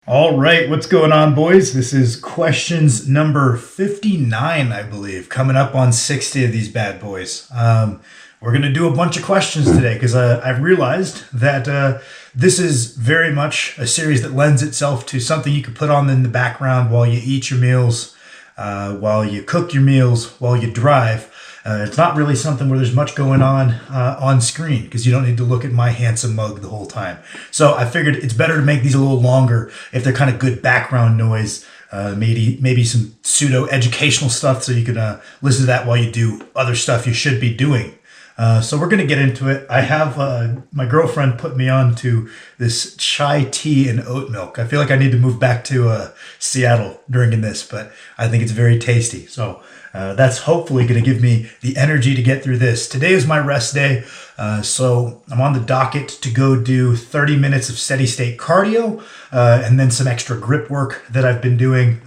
All right, what's going on, boys? This is questions number 59, I believe, coming up on 60 of these bad boys. We're going to do a bunch of questions today because I've realized that this is very much a series that lends itself to something you could put on in the background while you eat your meals, while you cook your meals, while you drive. It's not really something where there's much going on screen because you don't need to look at my handsome mug the whole time. So I figured it's better to make these a little longer if they're kind of good background noise, maybe some pseudo educational stuff so you can listen to that while you do other stuff you should be doing. So we're going to get into it. I have my girlfriend put me on to this chai tea and oat milk. I feel like I need to move back to Seattle drinking this, but I think it's very tasty. So that's hopefully going to give me the energy to get through this. Today is my rest day, so I'm on the docket to go do 30 minutes of steady state cardio and then some extra grip work that I've been doing.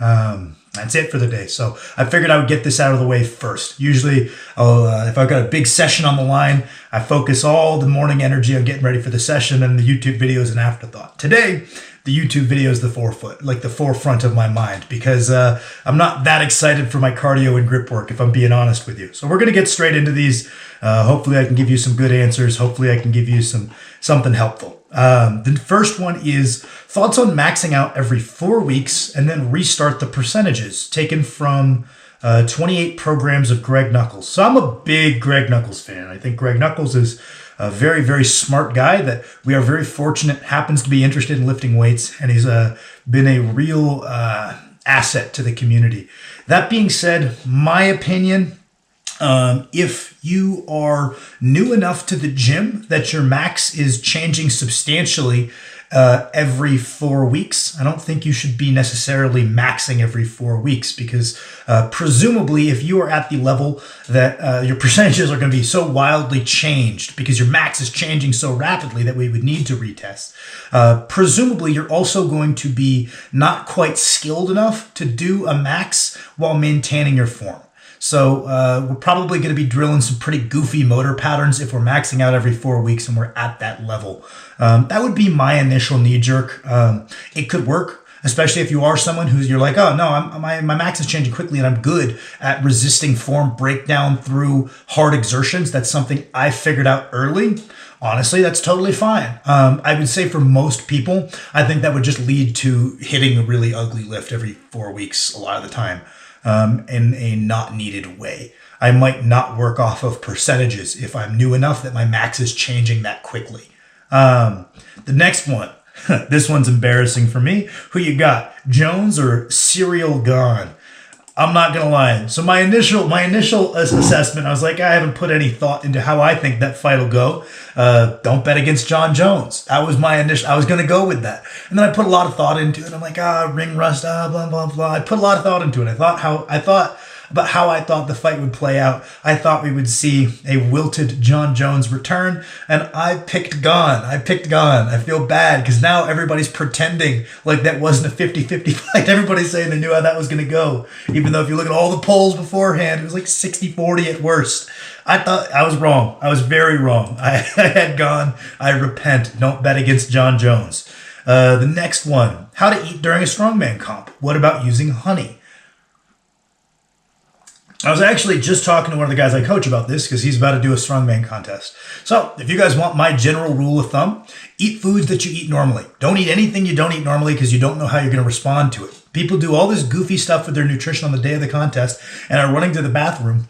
That's it for the day. So I figured I would get this out of the way first. Usually, if I've got a big session on the line, I focus all the morning energy on getting ready for the session, and the YouTube video is an afterthought. Today, the YouTube video is the forefront of my mind, because I'm not that excited for my cardio and grip work, if I'm being honest with you. So we're going to get straight into these. Hopefully I can give you some good answers. Hopefully I can give you something helpful. The first one is thoughts on maxing out every 4 weeks and then restart the percentages, taken from 28 programs of Greg Nuckols. So I'm a big Greg Nuckols fan. I think Greg Nuckols is a very, very smart guy that we are very fortunate happens to be interested in lifting weights, and he's been a real asset to the community. That being said, my opinion, if you are new enough to the gym that your max is changing substantially every 4 weeks, I don't think you should be necessarily maxing every 4 weeks, because presumably if you are at the level that your percentages are going to be so wildly changed because your max is changing so rapidly that we would need to retest, presumably you're also going to be not quite skilled enough to do a max while maintaining your form. So we're probably going to be drilling some pretty goofy motor patterns if we're maxing out every 4 weeks and we're at that level. That would be my initial knee jerk. It could work, especially if you are someone you're like, oh no, my max is changing quickly and I'm good at resisting form breakdown through hard exertions. That's something I figured out early. Honestly, that's totally fine. I would say for most people, I think that would just lead to hitting a really ugly lift every 4 weeks a lot of the time. In a not needed way. I might not work off of percentages if I'm new enough that my max is changing that quickly. The next one, this one's embarrassing for me. Who you got, Jones or Serial Gone? I'm not gonna lie. So my initial assessment, I was like, I haven't put any thought into how I think that fight will go. Don't bet against John Jones. That was my initial. I was gonna go with that, and then I put a lot of thought into it. I'm like, ring rust, blah blah blah. I put a lot of thought into it. I thought about how I thought the fight would play out. I thought we would see a wilted John Jones return, and I picked Gone. I feel bad because now everybody's pretending like that wasn't a 50-50 fight. Everybody's saying they knew how that was going to go, even though if you look at all the polls beforehand, it was like 60-40 at worst. I thought I was wrong. I was very wrong. I had Gone. I repent. Don't bet against John Jones. The next one, how to eat during a strongman comp. What about using honey? I was actually just talking to one of the guys I coach about this because he's about to do a strongman contest. So if you guys want my general rule of thumb, eat foods that you eat normally. Don't eat anything you don't eat normally because you don't know how you're going to respond to it. People do all this goofy stuff with their nutrition on the day of the contest and are running to the bathroom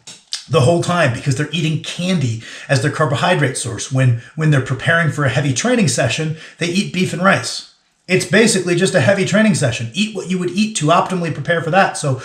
the whole time because they're eating candy as their carbohydrate source. When they're preparing for a heavy training session, they eat beef and rice. It's basically just a heavy training session. Eat what you would eat to optimally prepare for that. So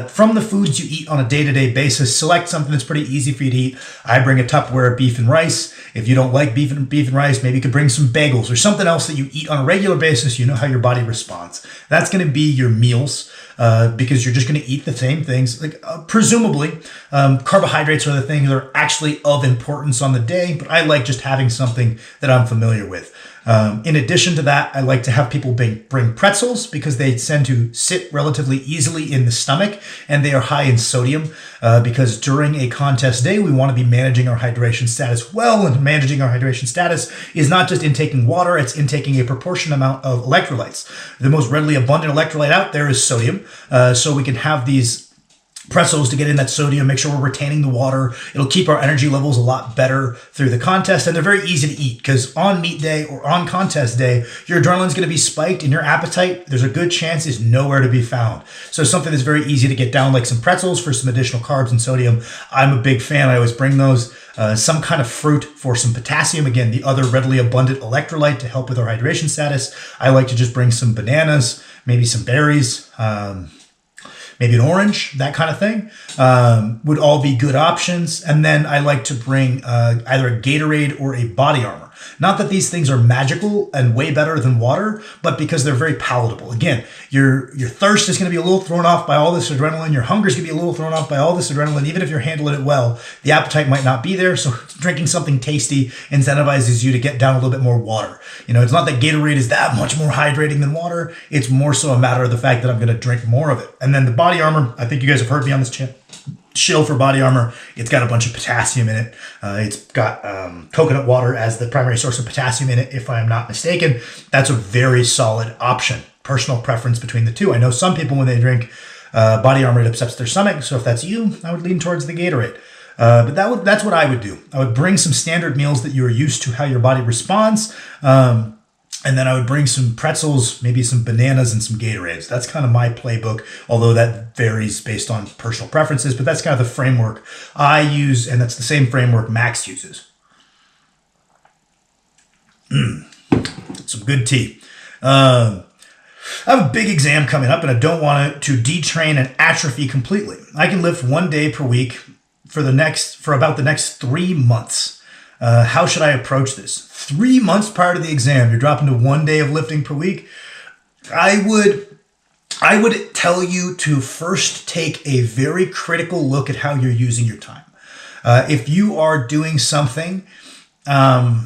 from the foods you eat on a day-to-day basis, select something that's pretty easy for you to eat. I bring a Tupperware of beef and rice. If you don't like beef and rice, maybe you could bring some bagels or something else that you eat on a regular basis. You know how your body responds. That's going to be your meals because you're just going to eat the same things. Presumably, carbohydrates are the things that are actually of importance on the day, but I like just having something that I'm familiar with. In addition to that, I like to have people bring pretzels because they tend to sit relatively easily in the stomach and they are high in sodium because during a contest day, we want to be managing our hydration status well. And managing our hydration status is not just intaking water, it's intaking a proportionate amount of electrolytes. The most readily abundant electrolyte out there is sodium. So we can have these pretzels to get in that sodium, make sure we're retaining the water. It'll keep our energy levels a lot better through the contest. And they're very easy to eat because on meet day or on contest day, your adrenaline's going to be spiked and your appetite, there's a good chance, is nowhere to be found. So something that's very easy to get down, like some pretzels for some additional carbs and sodium. I'm a big fan. I always bring those. Some kind of fruit for some potassium. Again, the other readily abundant electrolyte to help with our hydration status. I like to just bring some bananas, maybe some berries, maybe an orange, that kind of thing, would all be good options. And then I like to bring either a Gatorade or a Body Armor. Not that these things are magical and way better than water, but because they're very palatable. Again, your thirst is going to be a little thrown off by all this adrenaline. Your hunger is going to be a little thrown off by all this adrenaline. Even if you're handling it well, the appetite might not be there. So drinking something tasty incentivizes you to get down a little bit more water. You know, it's not that Gatorade is that much more hydrating than water. It's more so a matter of the fact that I'm going to drink more of it. And then the Body Armor, I think you guys have heard me on this shill for Body Armor. It's got a bunch of potassium in it. It's got coconut water as the primary source of potassium in it, if I am not mistaken. That's a very solid option. Personal preference between the two. I know some people, when they drink Body Armor, it upsets their stomach. So if that's you, I would lean towards the Gatorade. But that's what I would do. I would bring some standard meals that you are used to how your body responds. And then I would bring some pretzels, maybe some bananas and some Gatorades. That's kind of my playbook, although that varies based on personal preferences. But that's kind of the framework I use, and that's the same framework Max uses. Some good tea. I have a big exam coming up, and I don't want it to detrain and atrophy completely. I can lift 1 day per week for about the next 3 months. How should I approach this? 3 months prior to the exam, you're dropping to 1 day of lifting per week. I would tell you to first take a very critical look at how you're using your time. If you are doing something that's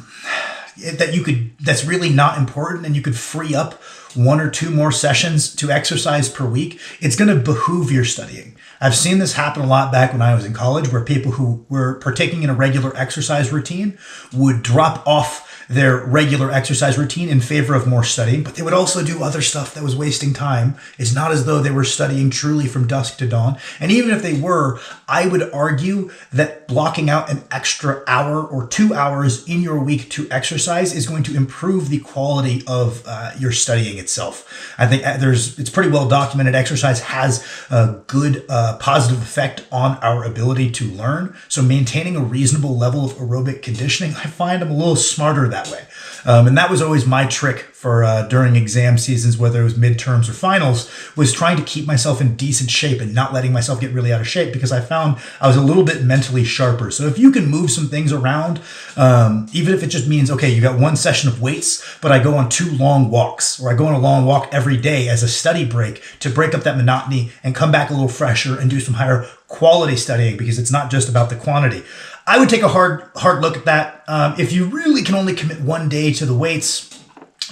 really not important and you could free up 1 or 2 more sessions to exercise per week, it's going to behoove your studying. I've seen this happen a lot back when I was in college, where people who were partaking in a regular exercise routine would drop off their regular exercise routine in favor of more studying, but they would also do other stuff that was wasting time. It's not as though they were studying truly from dusk to dawn. And even if they were, I would argue that blocking out an extra hour or 2 hours in your week to exercise is going to improve the quality of your studying itself. I think it's pretty well documented. Exercise has a good positive effect on our ability to learn. So maintaining a reasonable level of aerobic conditioning, I find I'm a little smarter that way. And that was always my trick for during exam seasons, whether it was midterms or finals, was trying to keep myself in decent shape and not letting myself get really out of shape, because I found I was a little bit mentally sharper. So if you can move some things around, even if it just means, okay, you got 1 session of weights, but I go on 2 long walks, or I go on a long walk every day as a study break to break up that monotony and come back a little fresher and do some higher quality studying, because it's not just about the quantity. I would take a hard look at that. If you really can only commit 1 day to the weights,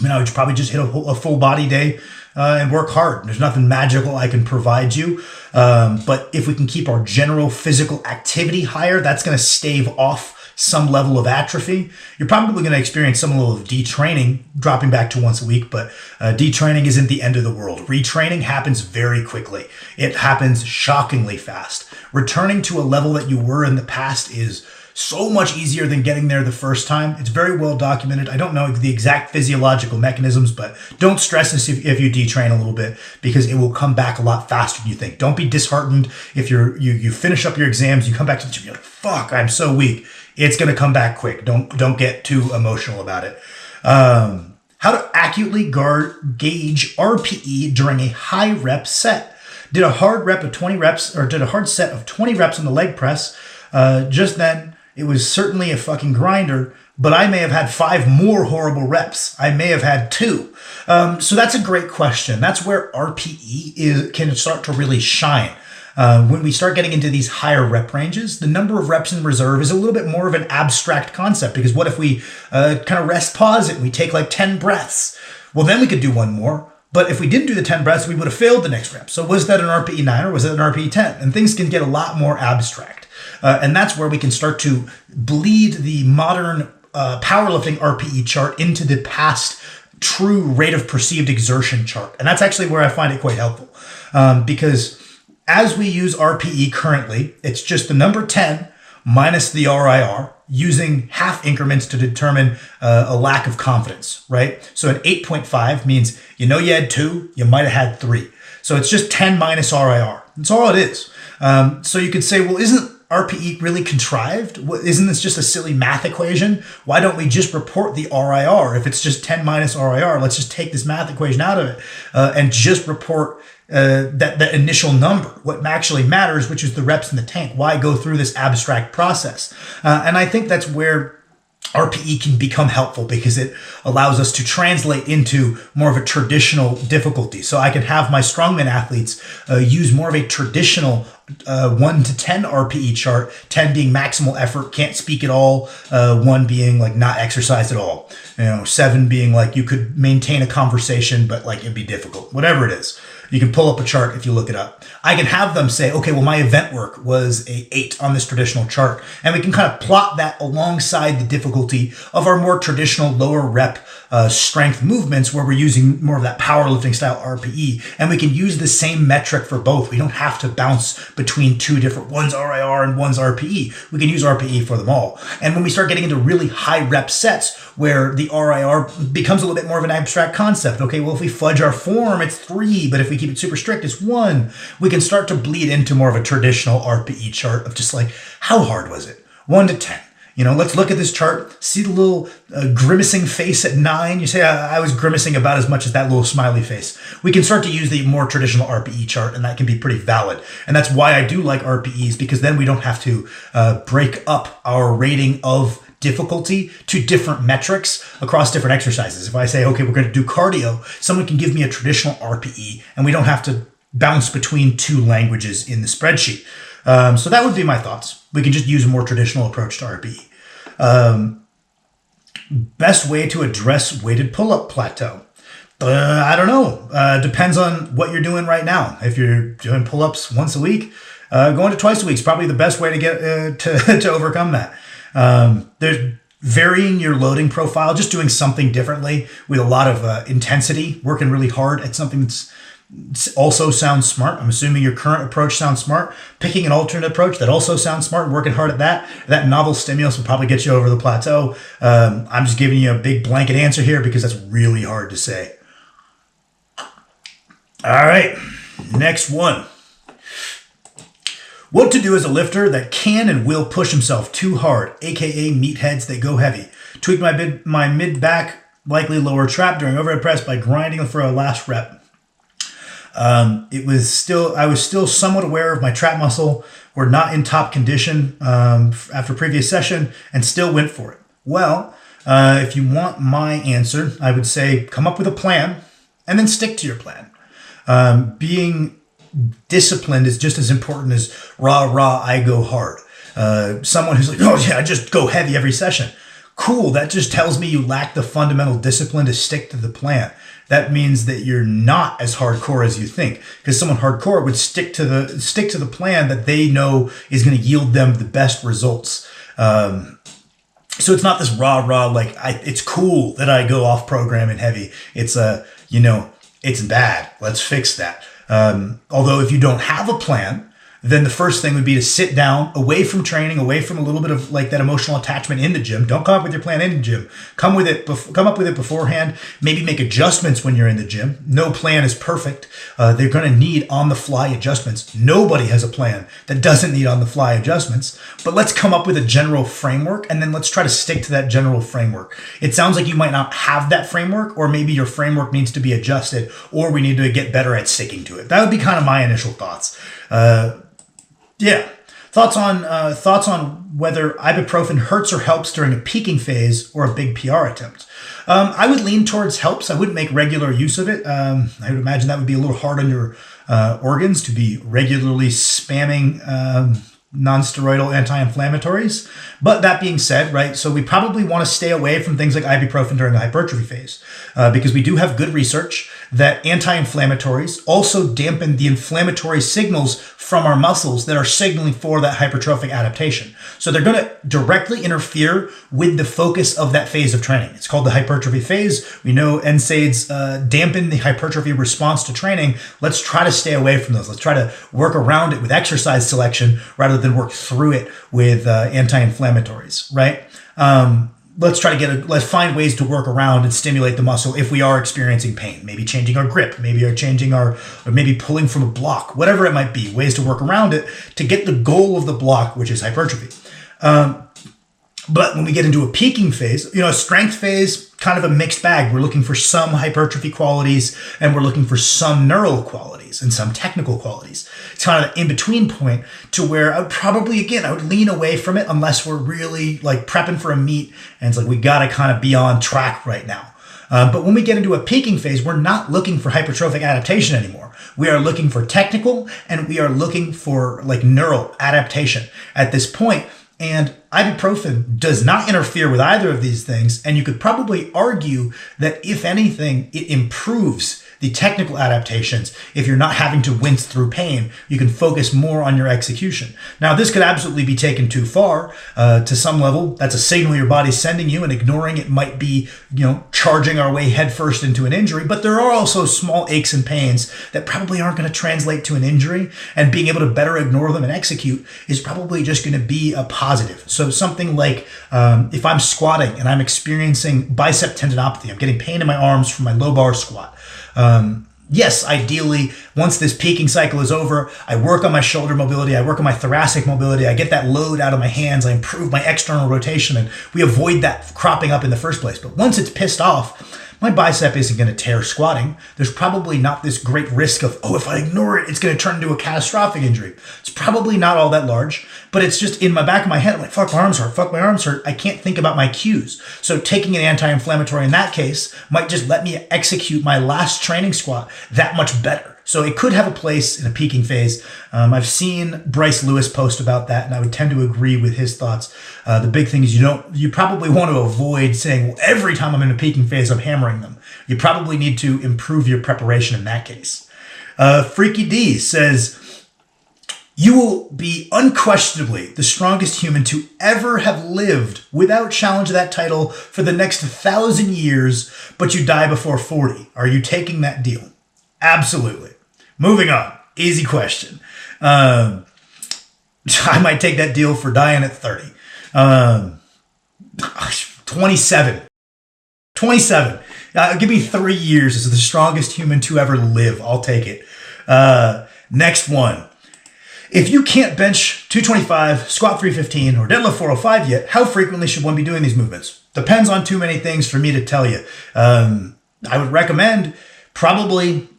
I would probably just hit a full body day and work hard. There's nothing magical I can provide you. But if we can keep our general physical activity higher, that's going to stave off some level of atrophy. You're probably going to experience some level of detraining, dropping back to once a week, but detraining isn't the end of the world. Retraining happens very quickly. It happens shockingly fast. Returning to a level that you were in the past is so much easier than getting there the first time. It's very well documented. I don't know the exact physiological mechanisms, but don't stress this if you detrain a little bit, because it will come back a lot faster than you think. Don't be disheartened if you finish up your exams, you come back to the gym, you're like, fuck, I'm so weak. It's going to come back quick. Don't get too emotional about it. How to accurately gauge RPE during a high rep set. Did a hard set of 20 reps on the leg press. Just then, it was certainly a fucking grinder, but I may have had 5 more horrible reps. I may have had 2. So that's a great question. That's where RPE can start to really shine. When we start getting into these higher rep ranges, the number of reps in reserve is a little bit more of an abstract concept, because what if we kind of rest, pause it, and we take like 10 breaths? Well, then we could do one more. But if we didn't do the 10 breaths, we would have failed the next rep. So was that an RPE 9 or was it an RPE 10? And things can get a lot more abstract. And that's where we can start to bleed the modern powerlifting RPE chart into the past true rate of perceived exertion chart. And that's actually where I find it quite helpful. Because as we use RPE currently, it's just the number 10 minus the RIR, using half increments to determine a lack of confidence, right? So an 8.5 means you had 2, you might have had 3. So it's just 10 minus RIR. That's all it is. So you could say, well, isn't RPE really contrived? Isn't this just a silly math equation? Why don't we just report the RIR? If it's just 10 minus RIR, let's just take this math equation out of it and just report that initial number, what actually matters, which is the reps in the tank. Why go through this abstract process? And I think that's where RPE can become helpful, because it allows us to translate into more of a traditional difficulty. So I can have my strongman athletes use more of a traditional 1 to 10 RPE chart, 10 being maximal effort, can't speak at all, 1 being like not exercise at all, 7 being like you could maintain a conversation, but like it'd be difficult, whatever it is. You can pull up a chart if you look it up. I can have them say, okay, well, my event work was a 8 on this traditional chart. And we can kind of plot that alongside the difficulty of our more traditional lower rep strength movements, where we're using more of that powerlifting style RPE. And we can use the same metric for both. We don't have to bounce between two different, one's RIR and one's RPE. We can use RPE for them all. And when we start getting into really high rep sets where the RIR becomes a little bit more of an abstract concept. Okay, well, if we fudge our form, it's 3, but if we keep it super strict, it's 1. We can start to bleed into more of a traditional RPE chart of just like, how hard was it? 1 to 10. Let's look at this chart, see the little grimacing face at 9. You say, I was grimacing about as much as that little smiley face. We can start to use the more traditional RPE chart, and that can be pretty valid. And that's why I do like RPEs, because then we don't have to break up our rating of difficulty to different metrics across different exercises. If I say, okay, we're going to do cardio, someone can give me a traditional RPE, and we don't have to bounce between 2 languages in the spreadsheet. So that would be my thoughts. We can just use a more traditional approach to RPE. Best way to address weighted pull-up plateau. I don't know. Depends on what you're doing right now. If you're doing pull-ups once a week, going to twice a week is probably the best way to get to overcome that. There's varying your loading profile, just doing something differently with a lot of intensity, working really hard at something that's also sounds smart. I'm assuming your current approach sounds smart. Picking an alternate approach that also sounds smart and working hard at that novel stimulus will probably get you over the plateau. I'm just giving you a big blanket answer here because that's really hard to say. All right, next one. What to do as a lifter that can and will push himself too hard, aka meatheads that go heavy. Tweak my mid-back, likely lower trap during overhead press by grinding for a last rep. I was still somewhat aware of my trap muscle. We're not in top condition after previous session and still went for it. Well, if you want my answer, I would say come up with a plan and then stick to your plan. Being disciplined is just as important as rah, I go hard. Someone who's like, oh yeah, I just go heavy every session. Cool, that just tells me you lack the fundamental discipline to stick to the plan. That means that you're not as hardcore as you think, because someone hardcore would stick to the plan that they know is going to yield them the best results. So it's not this rah, like it's cool that I go off program and heavy. It's it's bad. Let's fix that. Although if you don't have a plan, then the first thing would be to sit down, away from training, away from a little bit of like that emotional attachment in the gym. Don't come up with your plan in the gym. Come up with it beforehand. Maybe make adjustments when you're in the gym. No plan is perfect. They're going to need on-the-fly adjustments. Nobody has a plan that doesn't need on-the-fly adjustments. But let's come up with a general framework, and then let's try to stick to that general framework. It sounds like you might not have that framework, or maybe your framework needs to be adjusted, or we need to get better at sticking to it. That would be kind of my initial thoughts. Yeah, Thoughts on whether ibuprofen hurts or helps during a peaking phase or a big PR attempt. I would lean towards helps. I wouldn't make regular use of it. I would imagine that would be a little hard on your organs to be regularly spamming non-steroidal anti-inflammatories. But that being said, right, so we probably want to stay away from things like ibuprofen during the hypertrophy phase because we do have good research that anti-inflammatories also dampen the inflammatory signals from our muscles that are signaling for that hypertrophic adaptation. So they're going to directly interfere with the focus of that phase of training. It's called the hypertrophy phase. We know NSAIDs dampen the hypertrophy response to training. Let's try to stay away from those. Let's try to work around it with exercise selection rather than work through it with anti-inflammatories, right? Let's find ways to work around and stimulate the muscle if we are experiencing pain. Maybe changing our grip, or maybe pulling from a block, whatever it might be, ways to work around it to get the goal of the block, which is hypertrophy. But when we get into a peaking phase, a strength phase, kind of a mixed bag. We're looking for some hypertrophy qualities and we're looking for some neural qualities and some technical qualities. It's kind of an in-between point to where I would lean away from it unless we're really like prepping for a meet and it's like we got to kind of be on track right now. But when we get into a peaking phase, we're not looking for hypertrophic adaptation anymore. We are looking for technical and we are looking for like neural adaptation at this point. And ibuprofen does not interfere with either of these things. And you could probably argue that if anything, it improves the technical adaptations. If you're not having to wince through pain, you can focus more on your execution. Now, this could absolutely be taken too far to some level. That's a signal your body's sending you, and ignoring it might be, charging our way headfirst into an injury. But there are also small aches and pains that probably aren't going to translate to an injury, and being able to better ignore them and execute is probably just going to be a positive. So something like if I'm squatting and I'm experiencing bicep tendinopathy, I'm getting pain in my arms from my low bar squat. Yes, ideally, once this peaking cycle is over, I work on my shoulder mobility, I work on my thoracic mobility, I get that load out of my hands, I improve my external rotation, and we avoid that cropping up in the first place. But once it's pissed off, my bicep isn't going to tear squatting. There's probably not this great risk of, if I ignore it, it's going to turn into a catastrophic injury. It's probably not all that large, but it's just in my back of my head. I'm like, fuck, my arms hurt. I can't think about my cues. So taking an anti-inflammatory in that case might just let me execute my last training squat that much better. So it could have a place in a peaking phase. I've seen Bryce Lewis post about that, and I would tend to agree with his thoughts. The big thing is you probably want to avoid saying, well, every time I'm in a peaking phase, I'm hammering them. You probably need to improve your preparation in that case. Freaky D says, you will be unquestionably the strongest human to ever have lived without challenge that title for the next 1,000 years, but you die before 40. Are you taking that deal? Absolutely. Moving on. Easy question. I might take that deal for dying at 30. 27. Give me 3 years as the strongest human to ever live. I'll take it. Next one. If you can't bench 225, squat 315, or deadlift 405 yet, how frequently should one be doing these movements? Depends on too many things for me to tell you. I would recommend probably...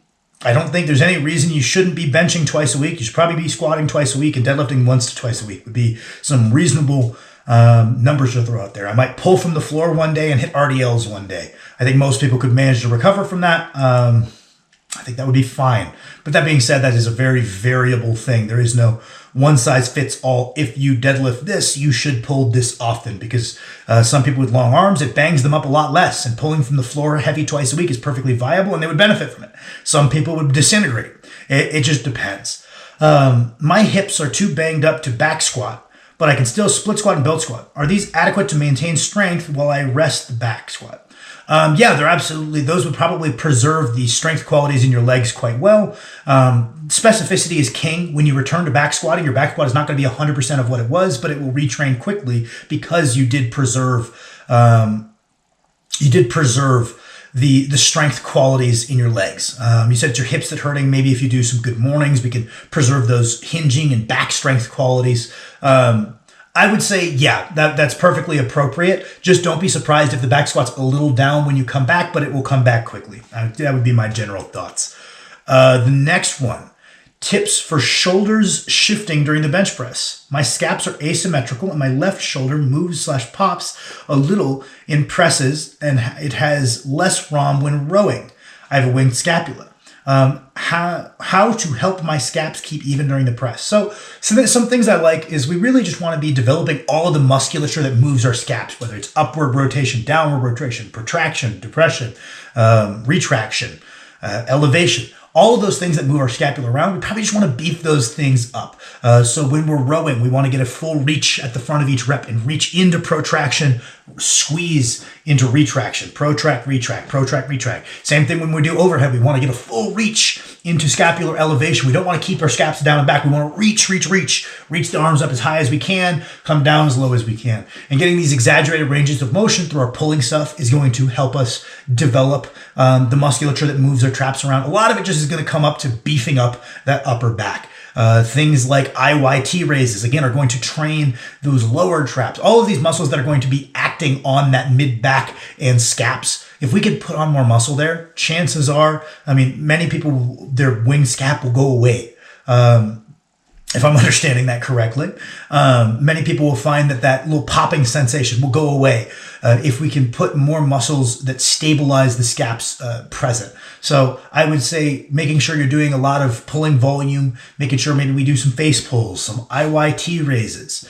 I don't think there's any reason you shouldn't be benching twice a week. You should probably be squatting twice a week and deadlifting once to twice a week would be some reasonable numbers to throw out there. I might pull from the floor one day and hit RDLs one day. I think most people could manage to recover from that. I think that would be fine. But that being said, that is a very variable thing. There is no one size fits all. If you deadlift this, you should pull this often because some people with long arms, it bangs them up a lot less. And pulling from the floor heavy twice a week is perfectly viable and they would benefit from it. Some people would disintegrate. It just depends. My hips are too banged up to back squat, but I can still split squat and belt squat. Are these adequate to maintain strength while I rest the back squat? Yeah, they're absolutely, those would probably preserve the strength qualities in your legs quite well. Specificity is king. When you return to back squatting, your back squat is not going to be 100% of what it was, but it will retrain quickly because you did preserve the strength qualities in your legs. You said it's your hips that hurting. Maybe if you do some good mornings, we can preserve those hinging and back strength qualities. I would say, yeah, that's perfectly appropriate. Just don't be surprised if the back squat's a little down when you come back, but it will come back quickly. That would be my general thoughts. The next one. Tips for shoulders shifting during the bench press. My scaps are asymmetrical and my left shoulder moves/pops a little in presses and it has less ROM when rowing. I have a winged scapula. How to help my scaps keep even during the press. So some things I like is we really just want to be developing all of the musculature that moves our scaps, whether it's upward rotation, downward rotation, protraction, depression, retraction, elevation. All of those things that move our scapula around, we probably just want to beef those things up. So when we're rowing, we want to get a full reach at the front of each rep and reach into protraction, squeeze into retraction, protract, retract, protract, retract. Same thing when we do overhead. We want to get a full reach into scapular elevation. We don't want to keep our scaps down and back. We want to reach the arms up as high as we can, come down as low as we can. And getting these exaggerated ranges of motion through our pulling stuff is going to help us develop the musculature that moves our traps around. A lot of it just is going to come up to beefing up that upper back. Things like IYT raises, again, are going to train those lower traps. All of these muscles that are going to be acting on that mid-back and scaps. If we could put on more muscle there, chances are, many people, their wing scap will go away. If I'm understanding that correctly, many people will find that little popping sensation will go away if we can put more muscles that stabilize the scaps present. So I would say making sure you're doing a lot of pulling volume, making sure maybe we do some face pulls, some IYT raises,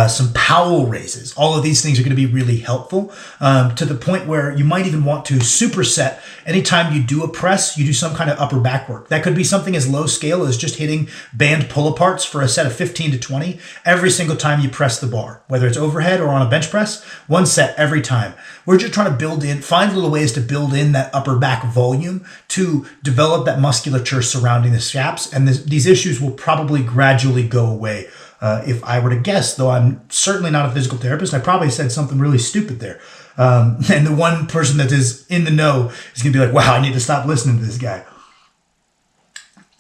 some Powell raises. All of these things are going to be really helpful to the point where you might even want to superset. Anytime you do a press, you do some kind of upper back work. That could be something as low scale as just hitting band pull-aparts for a set of 15 to 20 every single time you press the bar, whether it's overhead or on a bench press, one set every time. We're just trying to find little ways to build in that upper back volume to develop that musculature surrounding the scaps. And these issues will probably gradually go away. If I were to guess, though I'm certainly not a physical therapist, I probably said something really stupid there. And the one person that is in the know is going to be like, wow, I need to stop listening to this guy.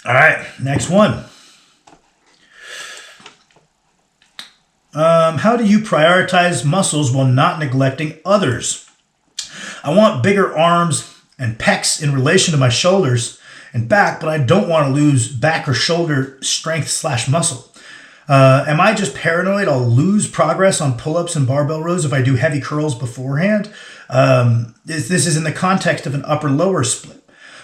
All right, next one. How do you prioritize muscles while not neglecting others? I want bigger arms and pecs in relation to my shoulders and back, but I don't want to lose back or shoulder strength/muscle. Am I just paranoid I'll lose progress on pull-ups and barbell rows if I do heavy curls beforehand? This is in the context of an upper-lower split.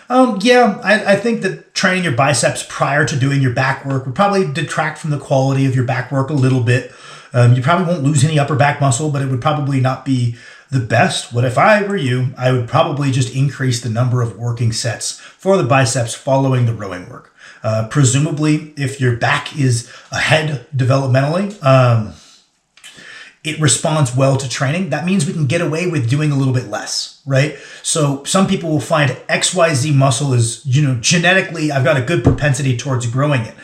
I think that training your biceps prior to doing your back work would probably detract from the quality of your back work a little bit. You probably won't lose any upper back muscle, but it would probably not be the best. What if I were you, I would probably just increase the number of working sets for the biceps following the rowing work. Presumably, if your back is ahead developmentally, it responds well to training. That means we can get away with doing a little bit less, right? So some people will find XYZ muscle is, genetically, I've got a good propensity towards growing it.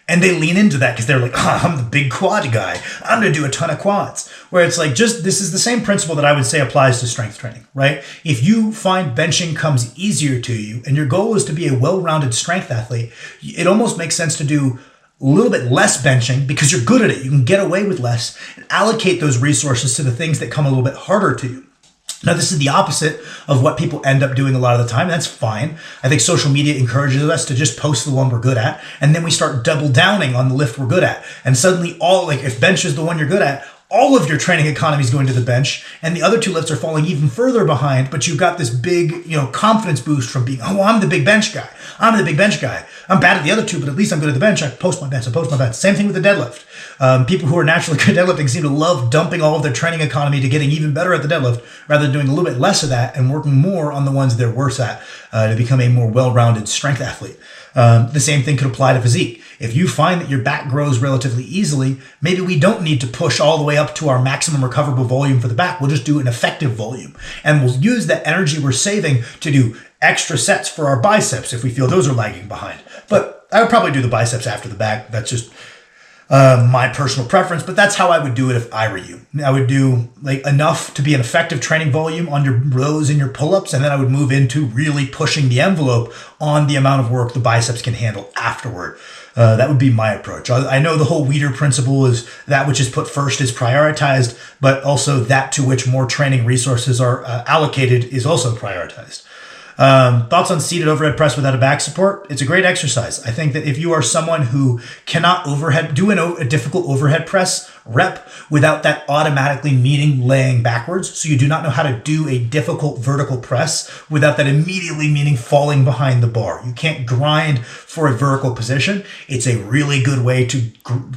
And they lean into that because they're like, I'm the big quad guy. I'm going to do a ton of quads. Where it's like, this is the same principle that I would say applies to strength training, right? If you find benching comes easier to you and your goal is to be a well-rounded strength athlete, it almost makes sense to do a little bit less benching because you're good at it. You can get away with less and allocate those resources to the things that come a little bit harder to you. Now, this is the opposite of what people end up doing a lot of the time. That's fine. I think social media encourages us to just post the one we're good at, and then we start double downing on the lift we're good at. And suddenly if bench is the one you're good at, all of your training economy is going to the bench, and the other two lifts are falling even further behind, but you've got this big, confidence boost from being, I'm the big bench guy. I'm the big bench guy. I'm bad at the other two, but at least I'm good at the bench. I post my bench. Same thing with the deadlift. People who are naturally good at deadlifting seem to love dumping all of their training economy to getting even better at the deadlift rather than doing a little bit less of that and working more on the ones they're worse at to become a more well-rounded strength athlete. The same thing could apply to physique. If you find that your back grows relatively easily, maybe we don't need to push all the way up to our maximum recoverable volume for the back. We'll just do an effective volume. And we'll use that energy we're saving to do extra sets for our biceps if we feel those are lagging behind. But I would probably do the biceps after the back. That's just my personal preference, but that's how I would do it if I were you. I would do enough to be an effective training volume on your rows and your pull-ups, and then I would move into really pushing the envelope on the amount of work the biceps can handle afterward. That would be my approach. I know the whole Weider principle is that which is put first is prioritized, but also that to which more training resources are allocated is also prioritized. Thoughts on seated overhead press without a back support? It's a great exercise. I think that if you are someone who cannot do a difficult overhead press rep without that automatically meaning laying backwards, so you do not know how to do a difficult vertical press without that immediately meaning falling behind the bar. You can't grind for a vertical position. It's a really good way to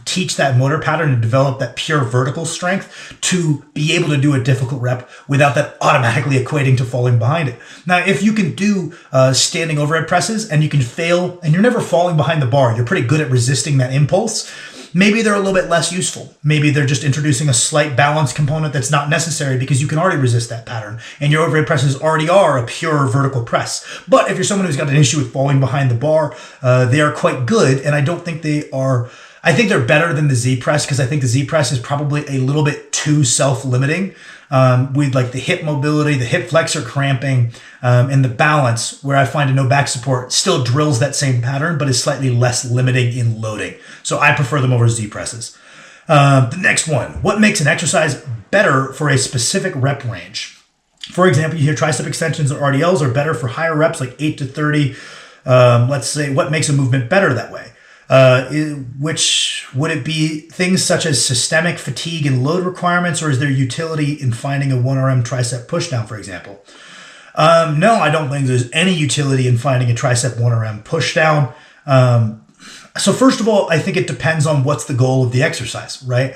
teach that motor pattern and develop that pure vertical strength to be able to do a difficult rep without that automatically equating to falling behind it. Now, if you can do standing overhead presses and you can fail and you're never falling behind the bar, you're pretty good at resisting that impulse, maybe they're a little bit less useful. Maybe they're just introducing a slight balance component that's not necessary because you can already resist that pattern and your overhead presses already are a pure vertical press. But if you're someone who's got an issue with falling behind the bar, they are quite good, and I don't think they are. I think they're better than the Z press because I think the Z press is probably a little bit too self-limiting with like the hip mobility, the hip flexor cramping, and the balance, where I find a no back support still drills that same pattern, but is slightly less limiting in loading. So I prefer them over Z presses. The next one, what makes an exercise better for a specific rep range? For example, you hear tricep extensions or RDLs are better for higher reps, like 8 to 30. Let's say, what makes a movement better that way? Which would it be things such as systemic fatigue and load requirements, or is there utility in finding a 1RM tricep pushdown, for example? No, I don't think there's any utility in finding a tricep 1RM pushdown. So first of all, I think it depends on what's the goal of the exercise, right?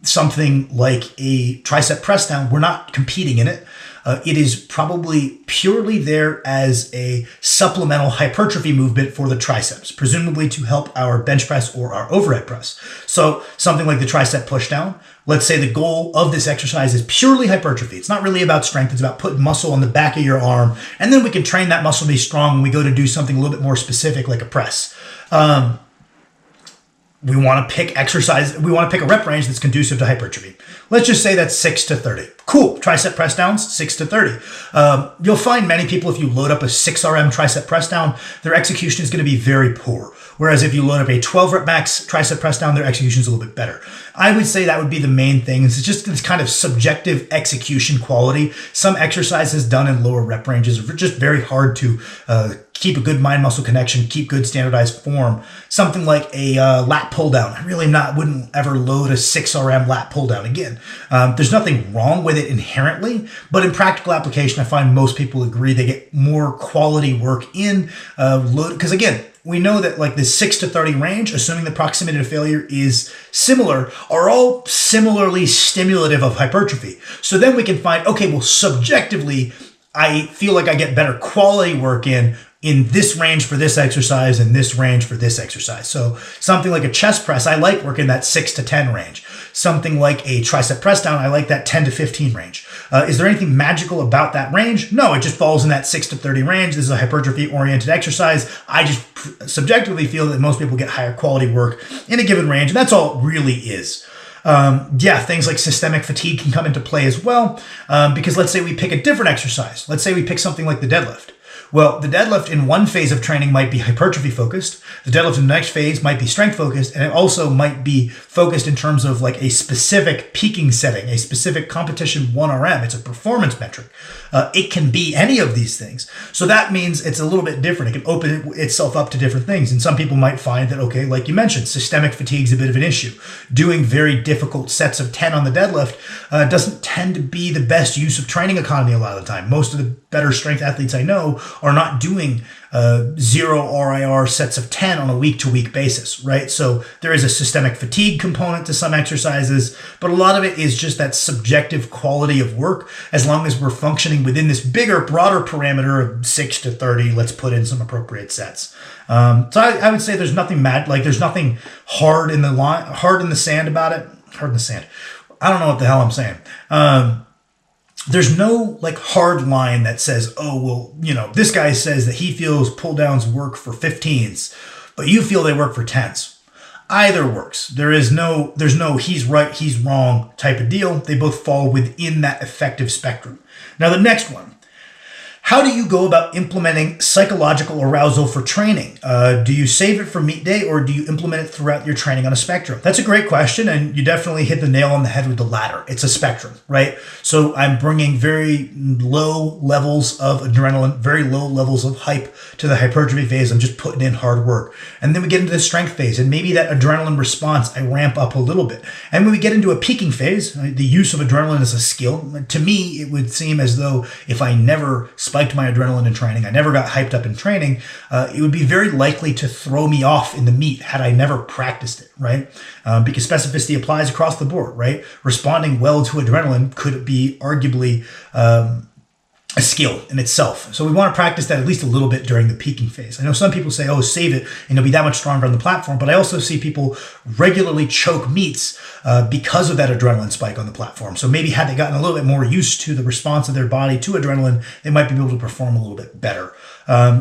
Something like a tricep press down, we're not competing in it. It is probably purely there as a supplemental hypertrophy movement for the triceps, presumably to help our bench press or our overhead press. So something like the tricep pushdown, let's say the goal of this exercise is purely hypertrophy. It's not really about strength. It's about putting muscle on the back of your arm. And then we can train that muscle to be strong when we go to do something a little bit more specific like a press. We want to pick exercise. We want to pick a rep range that's conducive to hypertrophy. Let's just say that's 6 to 30. Cool. Tricep press downs, 6 to 30. You'll find many people, if you load up a 6RM tricep press down, their execution is going to be very poor. Whereas if you load up a 12 rep max tricep press down, their execution is a little bit better. I would say that would be the main thing. It's just this kind of subjective execution quality. Some exercises done in lower rep ranges are just very hard to keep a good mind-muscle connection, keep good standardized form. Something like a lat pull down. I really wouldn't ever load a 6RM lat pull down again. There's nothing wrong with it inherently, but in practical application, I find most people agree they get more quality work in load. Because again, we know that like the 6 to 30 range, assuming the proximity to failure is similar, are all similarly stimulative of hypertrophy. So then we can find, okay, well, subjectively, I feel like I get better quality work in this range for this exercise and this range for this exercise. So something like a chest press, I like working that 6 to 10 range. Something like a tricep press down, I like that 10 to 15 range. Is there anything magical about that range? No, it just falls in that 6 to 30 range. This is a hypertrophy-oriented exercise. I just subjectively feel that most people get higher quality work in a given range, and that's all it really is. Things like systemic fatigue can come into play as well, because let's say we pick a different exercise. Let's say we pick something like the deadlift. Well, the deadlift in one phase of training might be hypertrophy focused. The deadlift in the next phase might be strength focused, and it also might be focused in terms of like a specific peaking setting, a specific competition 1RM. It's a performance metric. It can be any of these things. So that means it's a little bit different. It can open itself up to different things. And some people might find that, okay, like you mentioned, systemic fatigue is a bit of an issue. Doing very difficult sets of 10 on the deadlift doesn't tend to be the best use of training economy a lot of the time. Most of the better strength athletes I know are not doing 0 RIR sets of 10 on a week-to-week basis, right? So there is a systemic fatigue component to some exercises, but a lot of it is just that subjective quality of work. As long as we're functioning within this bigger, broader parameter of 6 to 30, let's put in some appropriate sets. So I would say there's nothing there's nothing hard in the sand about it. Hard in the sand. I don't know what the hell I'm saying. There's no like hard line that says, oh, well, this guy says that he feels pull downs work for 15s, but you feel they work for 10s. Either works. There's no he's right, he's wrong type of deal. They both fall within that effective spectrum. Now the next one, How do you go about implementing psychological arousal for training? Do you save it for meet day or do you implement it throughout your training on a spectrum? That's a great question, and you definitely hit the nail on the head with the latter. It's a spectrum, right? So I'm bringing very low levels of adrenaline, very low levels of hype to the hypertrophy phase. I'm just putting in hard work. And then we get into the strength phase, and maybe that adrenaline response, I ramp up a little bit. And when we get into a peaking phase, the use of adrenaline as a skill, to me, it would seem as though if I never spiked my adrenaline in training, I never got hyped up in training, it would be very likely to throw me off in the meet had I never practiced it, right? Because specificity applies across the board, right? Responding well to adrenaline could be arguably a skill in itself. So we want to practice that at least a little bit during the peaking phase. I know some people say, oh, save it and you'll be that much stronger on the platform. But I also see people regularly choke meets because of that adrenaline spike on the platform. So maybe had they gotten a little bit more used to the response of their body to adrenaline, they might be able to perform a little bit better.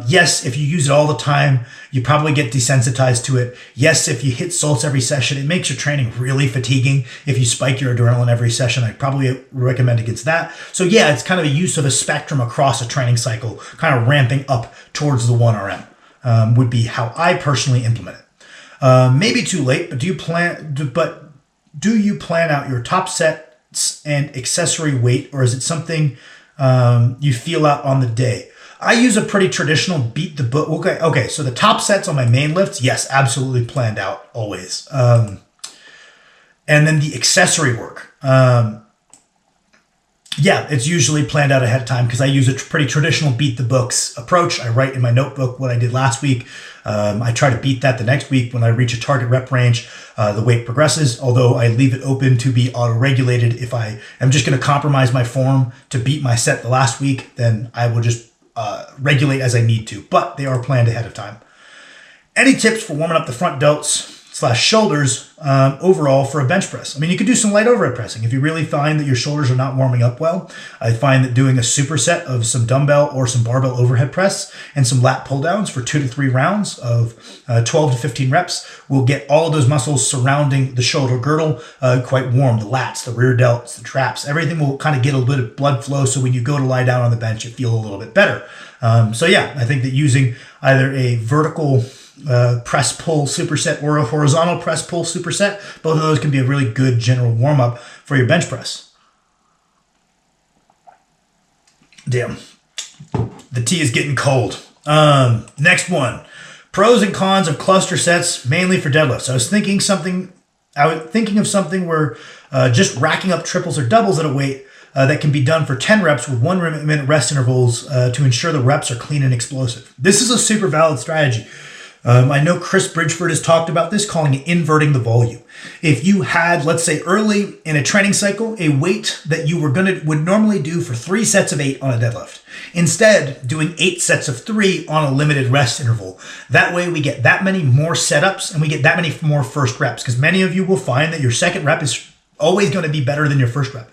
Yes, if you use it all the time, you probably get desensitized to it. Yes, if you hit salts every session, it makes your training really fatiguing. If you spike your adrenaline every session, I probably recommend against that. So yeah, it's kind of a use of a spectrum across a training cycle, kind of ramping up towards the 1RM would be how I personally implement it. Maybe too late, but do you plan out your top sets and accessory weight, or is it something you feel out on the day? I use a pretty traditional beat the book. Okay. So the top sets on my main lifts, yes, absolutely planned out always. And then the accessory work. Yeah, it's usually planned out ahead of time because I use a pretty traditional beat the books approach. I write in my notebook what I did last week. I try to beat that the next week. When I reach a target rep range, the weight progresses, although I leave it open to be auto-regulated. If I am just going to compromise my form to beat my set the last week, then I will just regulate as I need to, but they are planned ahead of time. Any tips for warming up the front delts / shoulders overall for a bench press? I mean, you could do some light overhead pressing. If you really find that your shoulders are not warming up well, I find that doing a superset of some dumbbell or some barbell overhead press and some lat pull downs for 2 to 3 rounds of 12 to 15 reps will get all of those muscles surrounding the shoulder girdle quite warm. The lats, the rear delts, the traps, everything will kind of get a bit of blood flow. So when you go to lie down on the bench, you feel a little bit better. So yeah, I think that using either a vertical press pull superset or a horizontal press pull superset, both of those can be a really good general warm up for your bench press. Damn, the tea is getting cold. Next one, pros and cons of cluster sets, mainly for deadlifts. I was thinking of something where just racking up triples or doubles at a weight that can be done for 10 reps with 1 minute rest intervals to ensure the reps are clean and explosive. This is a super valid strategy. I know Chris Bridgeford has talked about this, calling it inverting the volume. If you had, let's say early in a training cycle, a weight that you would normally do for 3 sets of 8 on a deadlift, instead doing 8 sets of 3 on a limited rest interval. That way we get that many more setups and we get that many more first reps, because many of you will find that your second rep is always going to be better than your first rep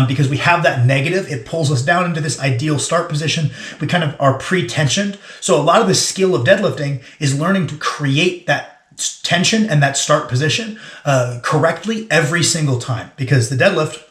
because we have that negative. It pulls us down into this ideal start position. We kind of are pre-tensioned. So a lot of the skill of deadlifting is learning to create that tension and that start position correctly every single time, because the deadlift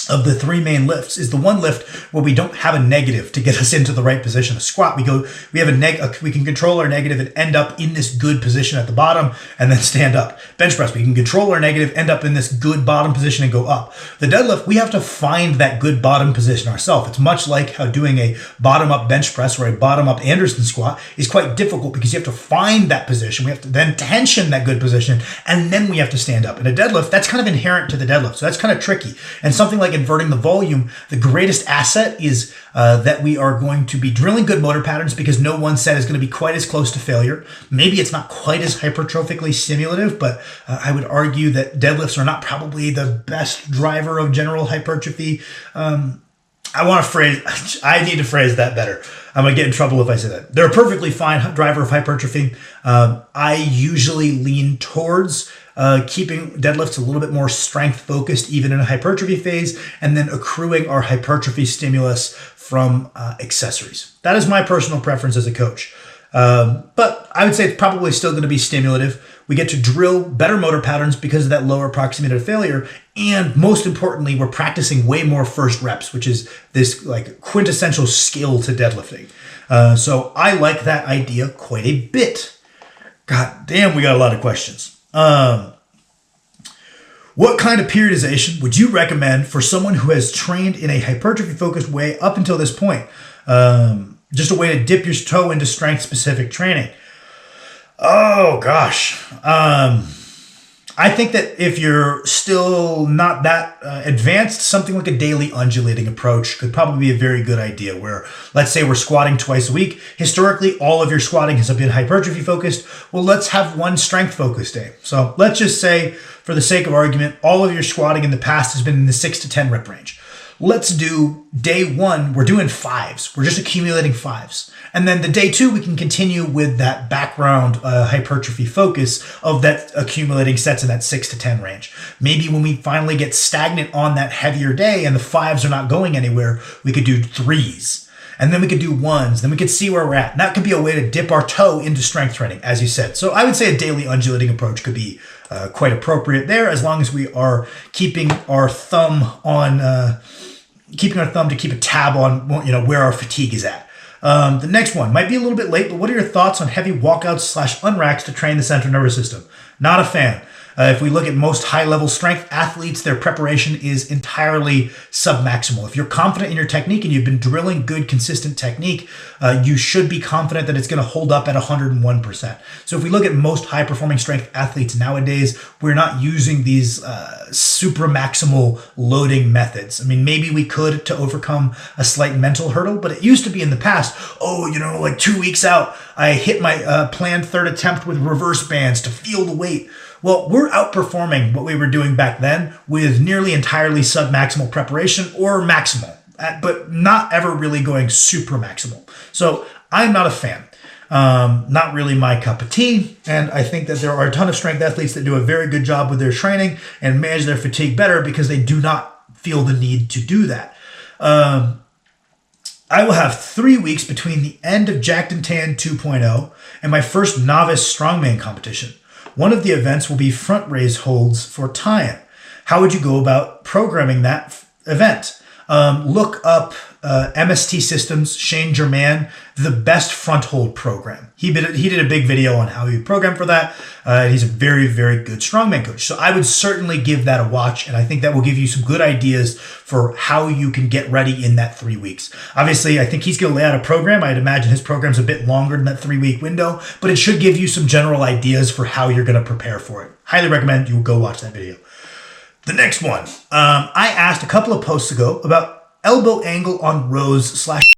of the 3 main lifts is the one lift where we don't have a negative to get us into the right position. A squat, we can control our negative and end up in this good position at the bottom and then stand up. Bench press, we can control our negative, end up in this good bottom position and go up. The deadlift, we have to find that good bottom position ourselves. It's much like how doing a bottom up bench press or a bottom up Anderson squat is quite difficult, because you have to find that position. We have to then tension that good position, and then we have to stand up. In a deadlift, that's kind of inherent to the deadlift. So that's kind of tricky. And something like inverting the volume, the greatest asset is that we are going to be drilling good motor patterns, because no one set is going to be quite as close to failure. Maybe it's not quite as hypertrophically stimulative, but I would argue that deadlifts are not probably the best driver of general hypertrophy. I need to phrase that better. I'm going to get in trouble if I say that. They're a perfectly fine driver of hypertrophy. I usually lean towards keeping deadlifts a little bit more strength focused, even in a hypertrophy phase, and then accruing our hypertrophy stimulus from accessories. That is my personal preference as a coach. But I would say it's probably still going to be stimulative. We get to drill better motor patterns because of that lower proximity to failure. And most importantly, we're practicing way more first reps, which is this like quintessential skill to deadlifting. So I like that idea quite a bit. God damn, we got a lot of questions. What kind of periodization would you recommend for someone who has trained in a hypertrophy-focused way up until this point? Just a way to dip your toe into strength-specific training. Oh, gosh. I think that if you're still not that advanced, something like a daily undulating approach could probably be a very good idea where, let's say we're squatting twice a week. Historically, all of your squatting has been hypertrophy focused. Well, let's have one strength focused day. So let's just say, for the sake of argument, all of your squatting in the past has been in the 6 to 10 rep range. Let's do day 1, we're doing 5s. We're just accumulating 5s. And then the day 2, we can continue with that background hypertrophy focus of that accumulating sets in that 6 to 10 range. Maybe when we finally get stagnant on that heavier day and the 5s are not going anywhere, we could do 3s. And then we could do 1s. Then we could see where we're at. And that could be a way to dip our toe into strength training, as you said. So I would say a daily undulating approach could be quite appropriate there, as long as we are keeping our thumb to keep a tab on where our fatigue is at. The next one might be a little bit late, but what are your thoughts on heavy walkouts / unracks to train the central nervous system? Not a fan. If we look at most high-level strength athletes, their preparation is entirely submaximal. If you're confident in your technique and you've been drilling good, consistent technique, you should be confident that it's going to hold up at 101%. So if we look at most high-performing strength athletes nowadays, we're not using these supramaximal loading methods. I mean, maybe we could to overcome a slight mental hurdle, but it used to be in the past, like 2 weeks out, I hit my planned third attempt with reverse bands to feel the weight. Well, we're outperforming what we were doing back then with nearly entirely submaximal preparation or maximal, but not ever really going super maximal. So I'm not a fan. Not really my cup of tea. And I think that there are a ton of strength athletes that do a very good job with their training and manage their fatigue better because they do not feel the need to do that. I will have 3 weeks between the end of Jacked and Tan 2.0 and my first novice strongman competition. One of the events will be front raise holds for tie-in. How would you go about programming that event? Look up MST Systems, Shane Germain, the best front hold program. He did a big video on how he programmed for that. He's a very, very good strongman coach. So I would certainly give that a watch, and I think that will give you some good ideas for how you can get ready in that 3 weeks. Obviously, I think he's going to lay out a program. I'd imagine his program's a bit longer than that 3-week window, but it should give you some general ideas for how you're going to prepare for it. Highly recommend you go watch that video. The next one, I asked a couple of posts ago about elbow angle on rows /